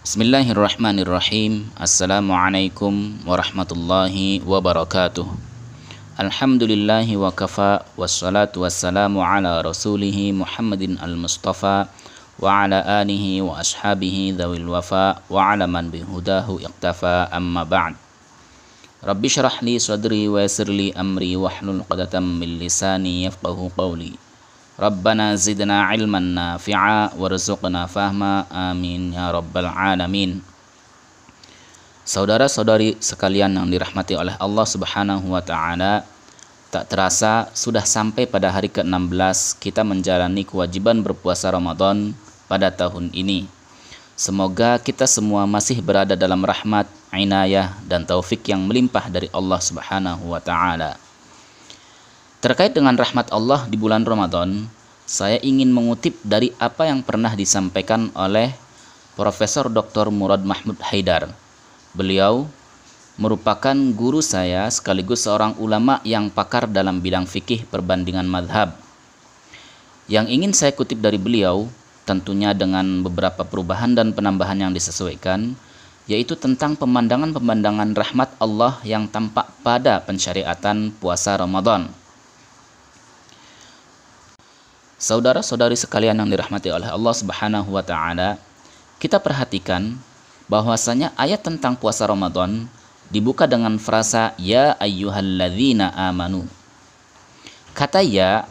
Bismillahirrahmanirrahim. Assalamualaikum warahmatullahi wabarakatuh. Alhamdulillahi wa kafa, wassalatu wassalamu ala rasulihi Muhammadin al-Mustafa wa ala alihi wa ashabihi dhawil wafa wa ala man bihudahu iqtafa, amma ba'd. Rabbi syrah li sadri wa yassir li amri wahlul 'uqdatam min lisani yafqahu qawli. Rabbana zidna ilman nafi'a warzuqna fahma, amin ya rabbal alamin. Saudara-saudari sekalian yang dirahmati oleh Allah Subhanahu wa taala, tak terasa sudah sampai pada hari ke-16 kita menjalani kewajiban berpuasa Ramadan pada tahun ini. Semoga kita semua masih berada dalam rahmat, inayah dan taufik yang melimpah dari Allah Subhanahu wa taala. Terkait dengan rahmat Allah di bulan Ramadan, saya ingin mengutip dari apa yang pernah disampaikan oleh Profesor Dr. Murad Mahmud Haidar. Beliau merupakan guru saya sekaligus seorang ulama yang pakar dalam bidang fikih perbandingan madhab. Yang ingin saya kutip dari beliau, tentunya dengan beberapa perubahan dan penambahan yang disesuaikan, yaitu tentang pemandangan-pemandangan rahmat Allah yang tampak pada pensyariatan puasa Ramadan. Saudara-saudari sekalian yang dirahmati oleh Allah Subhanahu wa taala, kita perhatikan bahwasanya ayat tentang puasa Ramadan dibuka dengan frasa ya ayyuhalladzina amanu. Kata ya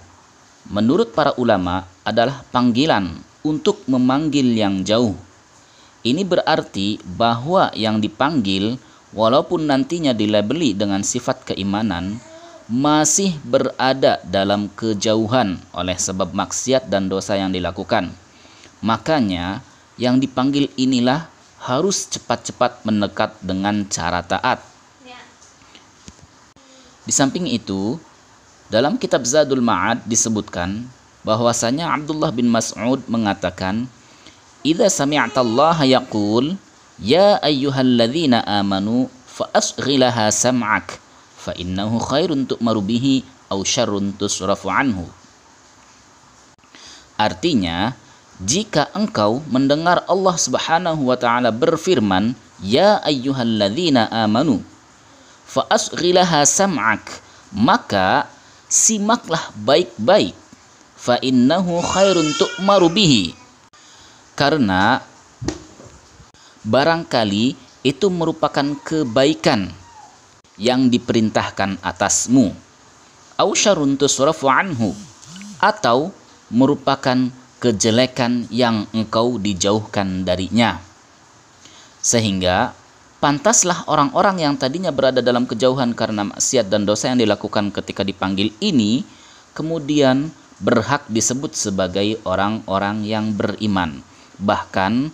menurut para ulama adalah panggilan untuk memanggil yang jauh. Ini berarti bahwa yang dipanggil walaupun nantinya dilabeli dengan sifat keimanan, masih berada dalam kejauhan oleh sebab maksiat dan dosa yang dilakukan. Makanya yang dipanggil inilah harus cepat-cepat mendekat dengan cara taat. Di samping itu, dalam kitab Zadul Ma'ad disebutkan bahwasanya Abdullah bin Mas'ud mengatakan, "Idza sami'tallaha yaqul ya ayyuhalladzina amanu fa asghilaha sam'ak fa innahu khairun tu'maru bihi aw syarrun tusrafu anhu." Artinya, jika engkau mendengar Allah Subhanahu wa taala berfirman, ya ayyuhalladzina amanu fa asghilaha sam'ak, maka simaklah baik-baik, fa innahu khairun tu'maru bihi, karena barangkali itu merupakan kebaikan yang diperintahkan atasmu, au syarrun tusrafu anhu, atau merupakan kejelekan yang engkau dijauhkan darinya. Sehingga pantaslah orang-orang yang tadinya berada dalam kejauhan karena maksiat dan dosa yang dilakukan ketika dipanggil ini kemudian berhak disebut sebagai orang-orang yang beriman, bahkan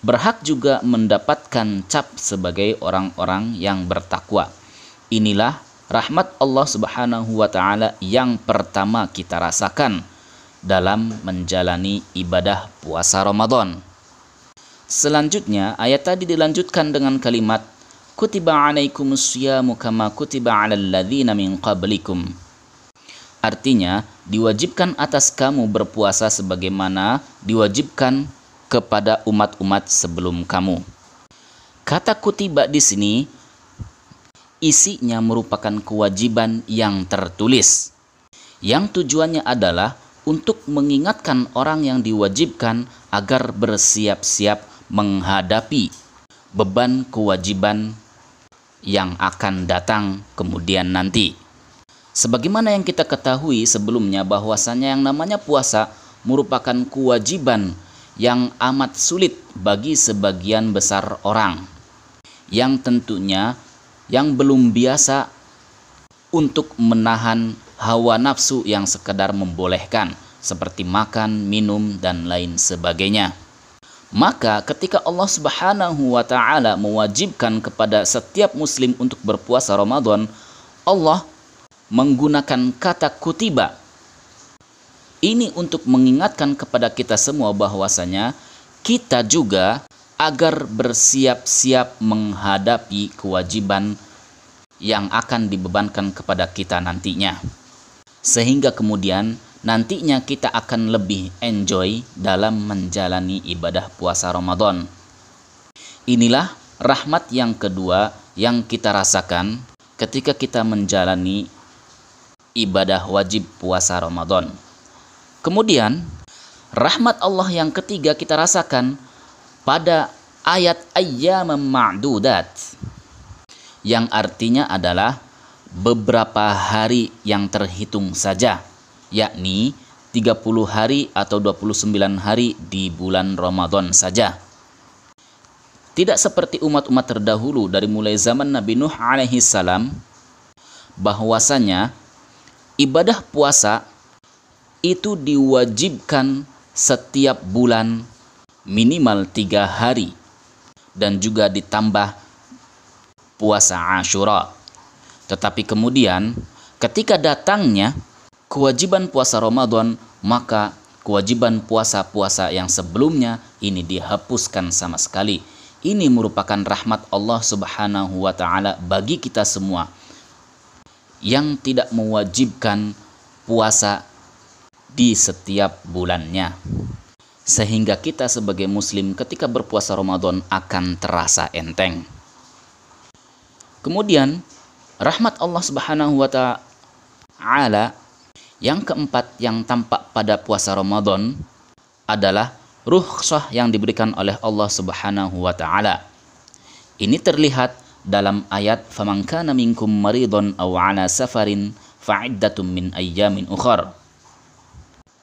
berhak juga mendapatkan cap sebagai orang-orang yang bertakwa. Inilah rahmat Allah Subhanahu wa taala yang pertama kita rasakan dalam menjalani ibadah puasa Ramadan. Selanjutnya ayat tadi dilanjutkan dengan kalimat kutiba alaikumusyamu kama kutiba alal ladzina min qablikum. Artinya diwajibkan atas kamu berpuasa sebagaimana diwajibkan kepada umat-umat sebelum kamu. Kata kutiba di sini isinya merupakan kewajiban yang tertulis, yang tujuannya adalah untuk mengingatkan orang yang diwajibkan agar bersiap-siap menghadapi beban kewajiban yang akan datang kemudian nanti. Sebagaimana yang kita ketahui sebelumnya bahwasanya yang namanya puasa merupakan kewajiban yang amat sulit bagi sebagian besar orang, yang tentunya yang belum biasa untuk menahan hawa nafsu yang sekedar membolehkan seperti makan, minum, dan lain sebagainya. Maka ketika Allah Subhanahu wa taala mewajibkan kepada setiap muslim untuk berpuasa Ramadan, Allah menggunakan kata kutiba ini untuk mengingatkan kepada kita semua bahwasanya kita juga agar bersiap-siap menghadapi kewajiban yang akan dibebankan kepada kita nantinya. Sehingga kemudian nantinya kita akan lebih enjoy dalam menjalani ibadah puasa Ramadan. Inilah rahmat yang kedua yang kita rasakan ketika kita menjalani ibadah wajib puasa Ramadan. Kemudian, rahmat Allah yang ketiga kita rasakan pada ayat ayyamam ma'dudat, yang artinya adalah beberapa hari yang terhitung saja, yakni 30 hari atau 29 hari di bulan Ramadan saja. Tidak seperti umat-umat terdahulu dari mulai zaman Nabi Nuh alaihi salam, bahwasanya ibadah puasa itu diwajibkan setiap bulan minimal 3 hari dan juga ditambah puasa Asyura. Tetapi kemudian ketika datangnya kewajiban puasa Ramadan, maka kewajiban puasa-puasa yang sebelumnya ini dihapuskan sama sekali. Ini merupakan rahmat Allah Subhanahu wa taala bagi kita semua yang tidak mewajibkan puasa di setiap bulannya, sehingga kita sebagai muslim ketika berpuasa Ramadan akan terasa enteng. Kemudian rahmat Allah Subhanahu wa taala yang keempat yang tampak pada puasa Ramadan adalah rukhsah yang diberikan oleh Allah Subhanahu wa taala. Ini terlihat dalam ayat faman kana minkum maridun aw ala safarin fa'iddatum min ayyamin ukhar,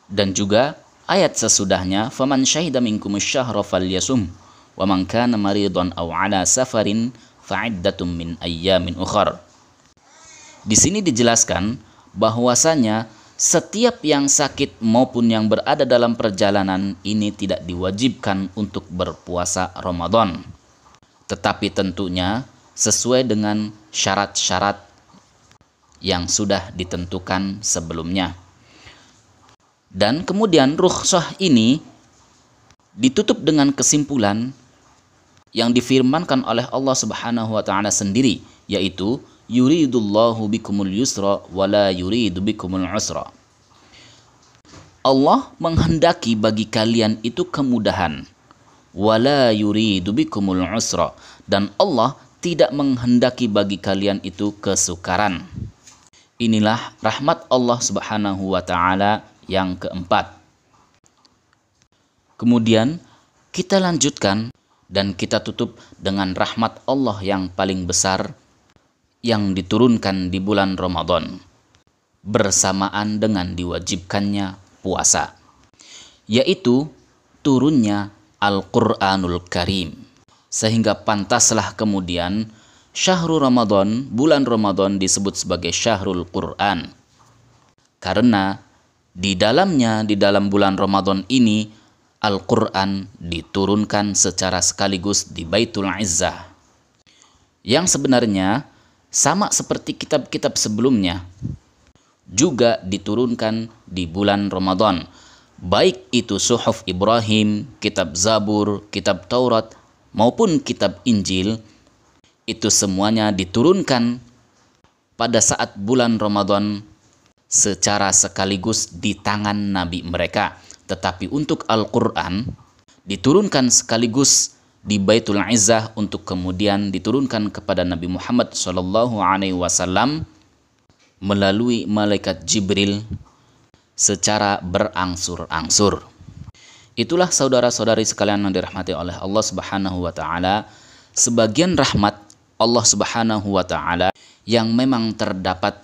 dan juga ayat sesudahnya faman syahida minkum asy-syahra falyasum wa man kana maridun aw ala safarin fa'iddatum min ayyamin ukhar. Di sini dijelaskan bahwasanya setiap yang sakit maupun yang berada dalam perjalanan ini tidak diwajibkan untuk berpuasa Ramadan, tetapi tentunya sesuai dengan syarat-syarat yang sudah ditentukan sebelumnya. Dan kemudian rukhsah ini ditutup dengan kesimpulan yang difirmankan oleh Allah Subhanahu wa taala sendiri, yaitu yuridullahu bikumul yusra wala yuridu bikumul usra. Allah menghendaki bagi kalian itu kemudahan, wala yuridu bikumul usra, dan Allah tidak menghendaki bagi kalian itu kesukaran. Inilah rahmat Allah Subhanahu wa taala yang keempat. Kemudian kita lanjutkan dan kita tutup dengan rahmat Allah yang paling besar yang diturunkan di bulan Ramadan bersamaan dengan diwajibkannya puasa, yaitu turunnya Al-Quranul Karim. Sehingga pantaslah kemudian Syahrul Ramadan, bulan Ramadan disebut sebagai Syahrul Quran, karena di dalamnya, di dalam bulan Ramadan ini Al-Quran diturunkan secara sekaligus di Baitul Izzah, yang sebenarnya sama seperti kitab-kitab sebelumnya juga diturunkan di bulan Ramadan, baik itu Suhuf Ibrahim, kitab Zabur, kitab Taurat maupun kitab Injil. Itu semuanya diturunkan pada saat bulan Ramadan secara sekaligus di tangan nabi mereka. Tetapi untuk Al-Quran diturunkan sekaligus di Baitul Izzah untuk kemudian diturunkan kepada Nabi Muhammad SAW melalui malaikat Jibril secara berangsur-angsur. Itulah saudara-saudari sekalian yang dirahmati oleh Allah Subhanahu wa taala, sebagian rahmat Allah Subhanahu wa taala yang memang terdapat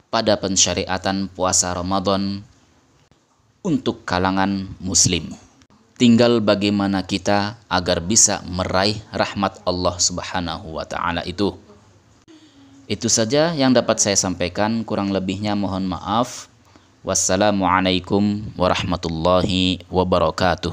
pada pensyariatan puasa Ramadan untuk kalangan muslim. Tinggal bagaimana kita agar bisa meraih rahmat Allah Subhanahu wa taala itu. Itu saja yang dapat saya sampaikan, kurang lebihnya mohon maaf. Wassalamualaikum warahmatullahi wabarakatuh.